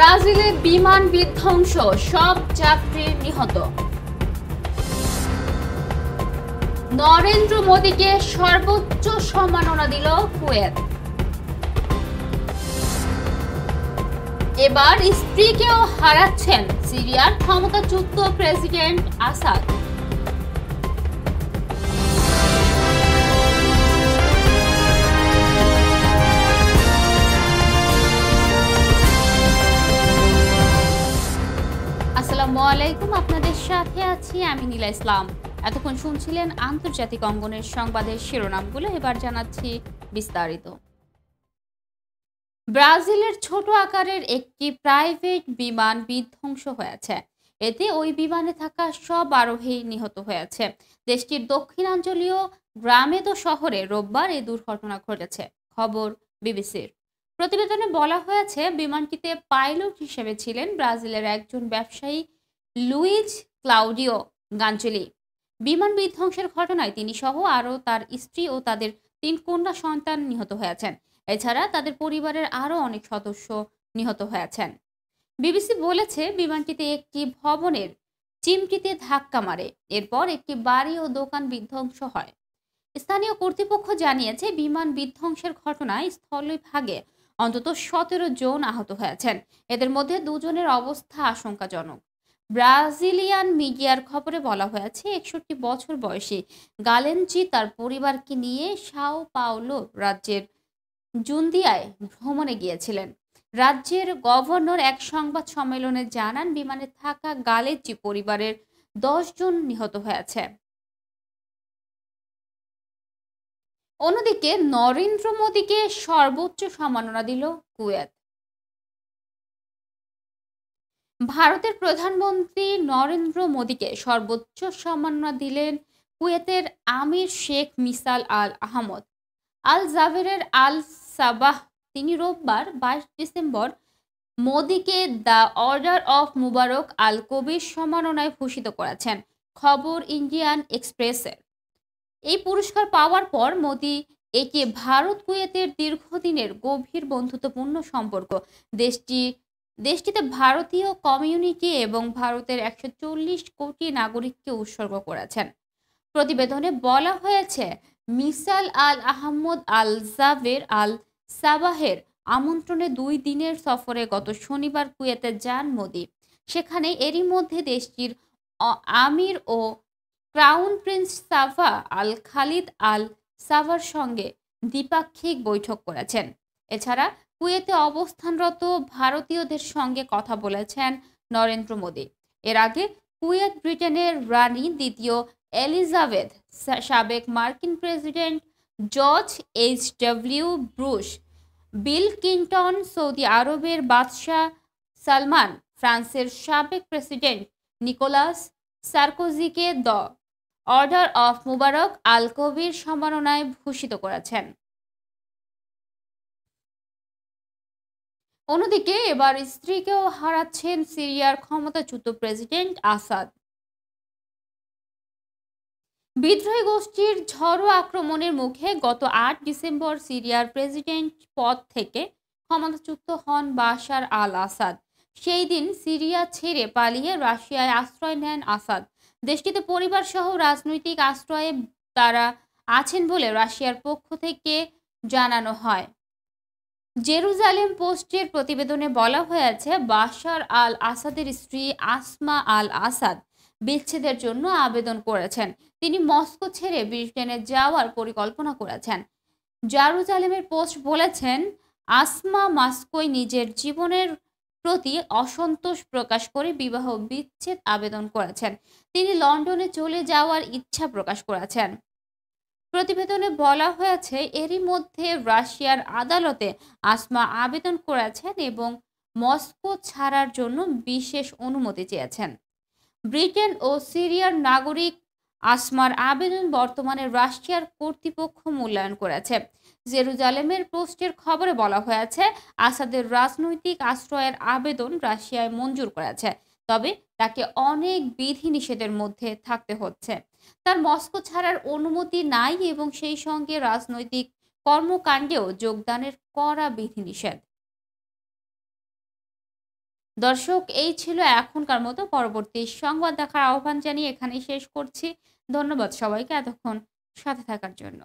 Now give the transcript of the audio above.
ব্রাজিলে বিমান বিধ্বংস, সব যাত্রী নিহত। নরেন্দ্র মোদীকে সর্বোচ্চ সম্মাননা দিল কুয়েত। এবার স্ত্রীকেও হারাচ্ছেন সিরিয়ার ক্ষমতাচ্যুত প্রেসিডেন্ট আসাদ। আসসালামু আলাইকুম, আপনাদের সাথে আছি আমি নীলা ইসলাম। এতক্ষণ শুনছিলেন আন্তর্জাতিক অঙ্গনের সংবাদের শিরোনামগুলো, এবার জানাচ্ছি বিস্তারিত। ব্রাজিলের ছোট আকারের একটি প্রাইভেট বিমান বিধ্বংস হয়েছে। এতে ওই বিমানে থাকা সব আরোহী নিহত হয়েছে। দেশটির দক্ষিণাঞ্চলীয় গ্রামেদো শহরে রোববার এই দুর্ঘটনা ঘটেছে, খবর বিবিসির। প্রতিবেদনে বলা হয়েছে, বিমানটিতে পাইলট হিসেবে ছিলেন ব্রাজিলের একজন ব্যবসায়ী লুইজ ক্লাউডিও গাঞ্জেলি। বিমান বিধ্বংসের ঘটনায় তিনি সহ আরও তার স্ত্রী ও তাদের 3 কন্যা সন্তান নিহত হয়েছেন। এছাড়া তাদের পরিবারের আরও অনেক সদস্য নিহত হয়েছেন। বিবিসি বলেছে, বিমানটিতে একটি ভবনের চিমটিতে ধাক্কা মারে, এরপর একটি বাড়ি ও দোকান বিধ্বংস হয়। স্থানীয় কর্তৃপক্ষ জানিয়েছে, বিমান বিধ্বংসের ঘটনায় স্থলভাগে অন্তত 17 জন আহত হয়েছেন। এদের মধ্যে 2 জনের অবস্থা আশঙ্কাজনক। ব্রাজিলিয়ান মিডিয়ার খবরে বলা হয়েছে, 61 বছর বয়সী গালেনজি তার পরিবারকে নিয়ে সাও পাওলো রাজ্যের জুন্দিয়ায় ভ্রমণে গিয়েছিলেন। রাজ্যের গভর্নর এক সংবাদ সম্মেলনে জানান, বিমানে থাকা গালেনজি পরিবারের 10 জন নিহত হয়েছে। অন্যদিকে নরেন্দ্র মোদীকে সর্বোচ্চ সম্মাননা দিল কুয়েত। ভারতের প্রধানমন্ত্রী নরেন্দ্র মোদীকে সর্বোচ্চ সম্মাননা দিলেন কুয়েতের আমির শেখ মিসাল আল আহমদ আল জাবেরের আল সাবাহ। তিনি রোববার 22 ডিসেম্বর মোদীকে the Order of Mubarak Al Kabir সম্মাননায় ভূষিত করেছেন, খবর ইন্ডিয়ান এক্সপ্রেসের। এই পুরস্কার পাওয়ার পর মোদী একে ভারত কুয়েতের দীর্ঘদিনের গভীর বন্ধুত্বপূর্ণ সম্পর্ক, দেশটিতে ভারতীয় কমিউনিটি এবং ভারতের 140 কোটি নাগরিককে উৎসর্গ করেছেন। প্রতিবেদনে বলা হয়েছে, মিসাল আল আহমদ আল জাবের আল সাবাহের আমন্ত্রণে 2 দিনের সফরে গত শনিবার কুয়েতে যান মোদী। সেখানে এরই মধ্যে দেশটির আমির ও ক্রাউন প্রিন্স সাফা আল খালিদ আল সাভার সঙ্গে দ্বিপাক্ষিক বৈঠক করেছেন। এছাড়া কুয়েতে অবস্থানরত ভারতীয়দের সঙ্গে কথা বলেছেন নরেন্দ্র মোদী। এর আগে কুয়েত ব্রিটেনের রানী দ্বিতীয় এলিজাবেথ, সাবেক মার্কিন president George H W. Bush, Bill Clinton, Saudi আরবের বাদশাহ সালমান, ফ্রান্সের সাবেক প্রেসিডেন্ট নিকোলাস সার্কোজিকে the Order of Mubarak Al Kabir সম্মাননায় ভূষিত করেছেন। অন্যদিকে এবার স্ত্রীকেও হারাচ্ছেন সিরিয়ার ক্ষমতাচ্যুত প্রেসিডেন্ট আসাদ। বিদ্রোহী গোষ্ঠীর ঝড়ো আক্রমণের মুখে গত 8 ডিসেম্বর সিরিয়ার প্রেসিডেন্ট পদ থেকে ক্ষমতাচ্যুত হন বাশার আল আসাদ। সেই দিন সিরিয়া ছেড়ে পালিয়ে রাশিয়ায় আশ্রয় নেন আসাদ। দেশটিতে পরিবার সহ রাজনৈতিক আশ্রয়ে তারা আছেন বলে রাশিয়ার পক্ষ থেকে জানানো হয়। জেরুজালেম পোস্টের প্রতিবেদনে বলা হয়েছে, বাশার আল আসাদের স্ত্রী আসমা আল আসাদ বিচ্ছেদের জন্য আবেদন করেছেন। তিনি মস্কো ছেড়ে ব্রিটেনে যাওয়ার পরিকল্পনা করেছেন। জেরুজালেমের পোস্ট বলেছেন, আসমা মস্কোয় নিজের জীবনের প্রতি অসন্তোষ প্রকাশ করে বিবাহ বিচ্ছেদ আবেদন করেছেন। তিনি লন্ডনে চলে যাওয়ার ইচ্ছা প্রকাশ করেছেন। প্রতিবেদনে বলা হয়েছে, এরই মধ্যে রাশিয়ার আদালতে আসমা আবেদন করেছেন এবং মস্কো ছাড়ার জন্য বিশেষ অনুমতি চেয়েছেন। ব্রিটেন ও সিরিয়ার নাগরিক আসমার আবেদন বর্তমানে রাশিয়ার কর্তৃপক্ষ মূল্যায়ন করেছে। জেরুজালেমের পোস্টের খবরে বলা হয়েছে, আসাদের রাজনৈতিক আশ্রয়ের আবেদন রাশিয়ায় মঞ্জুর করেছে, তবে তাকে অনেক বিধিনিষেধের মধ্যে থাকতে হচ্ছে। তার মস্কো ছাড়ার অনুমতি নাই এবং সেই সঙ্গে রাজনৈতিক কর্মকাণ্ডেও যোগদানের কড়া বিধিনিষেধ। দর্শক, এই ছিল এখনকার মতো। পরবর্তী সংবাদ দেখার আহ্বান জানিয়ে এখানেই শেষ করছি। ধন্যবাদ সবাইকে এতক্ষণ সাথে থাকার জন্য।